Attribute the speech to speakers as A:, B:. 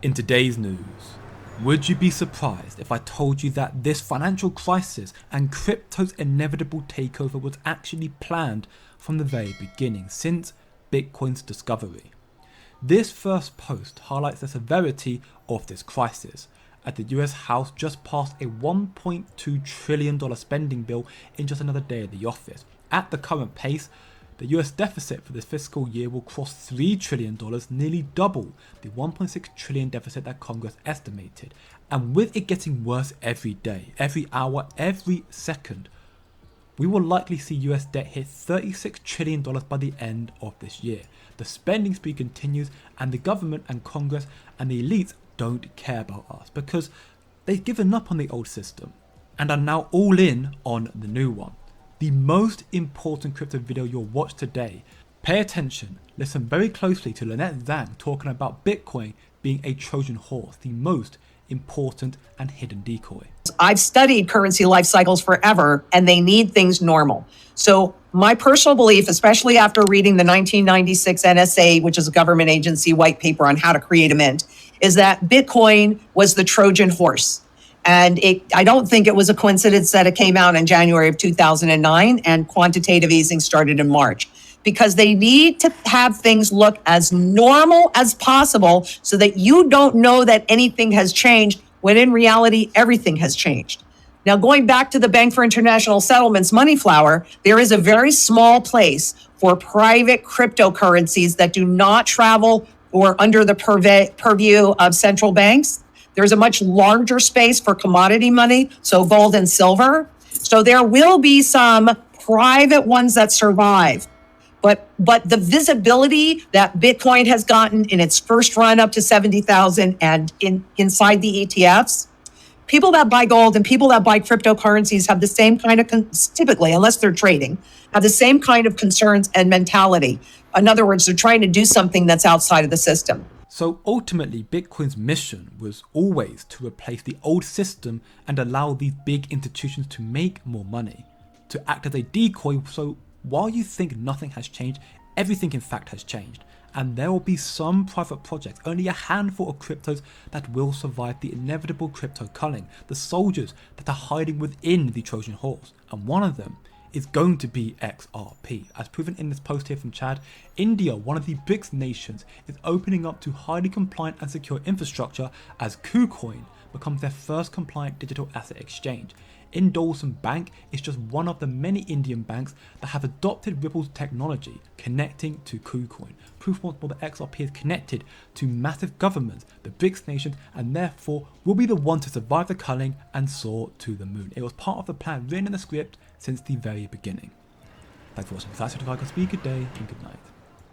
A: In today's news, would you be surprised if I told you that this financial crisis and crypto's inevitable takeover was actually planned from the very beginning, since Bitcoin's discovery? This first post highlights the severity of this crisis, as the US House just passed a $1.2 trillion spending bill in just another day at the office. At the current pace, the US deficit for this fiscal year will cross $3 trillion, nearly double the $1.6 trillion deficit that Congress estimated. And with it getting worse every day, every hour, every second, we will likely see US debt hit $36 trillion by the end of this year. The spending spree continues, and the government and Congress and the elites don't care about us because they've given up on the old system and are now all in on the new one. The most important crypto video you'll watch today. Pay attention, listen very closely to Lynette Zhang talking about Bitcoin being a Trojan horse, the most important and hidden decoy.
B: I've studied currency life cycles forever, and they need things normal. So my personal belief, especially after reading the 1996 NSA, which is a government agency white paper on how to create a mint, is that Bitcoin was the Trojan horse. And I don't think it was a coincidence that it came out in January of 2009 and quantitative easing started in March, because they need to have things look as normal as possible so that you don't know that anything has changed when in reality, everything has changed. Now, going back to the Bank for International Settlements money flower, there is a very small place for private cryptocurrencies that do not travel or under the purview of central banks. There's a much larger space for commodity money, so gold and silver. So there will be some private ones that survive. But the visibility that Bitcoin has gotten in its first run up to 70,000 and inside the ETFs, people that buy gold and people that buy cryptocurrencies have the same kind of, typically, unless they're trading, have the same kind of concerns and mentality. In other words, they're trying to do something that's outside of the system.
A: So ultimately, Bitcoin's mission was always to replace the old system and allow these big institutions to make more money, to act as a decoy. So while you think nothing has changed, everything in fact has changed. And there will be some private projects, only a handful of cryptos that will survive the inevitable crypto culling, the soldiers that are hiding within the Trojan horse. And one of them is going to be XRP. As proven in this post here from Chad, India, one of the BRICS nations, is opening up to highly compliant and secure infrastructure as KuCoin becomes their first compliant digital asset exchange. Indolson Bank is just one of the many Indian banks that have adopted Ripple's technology connecting to KuCoin. Proof once more that XRP is connected to massive governments, the BRICS nations, and therefore will be the one to survive the culling and soar to the moon. It was part of the plan written in the script since the very beginning. Thanks for watching. That's it. Have a good day and good night.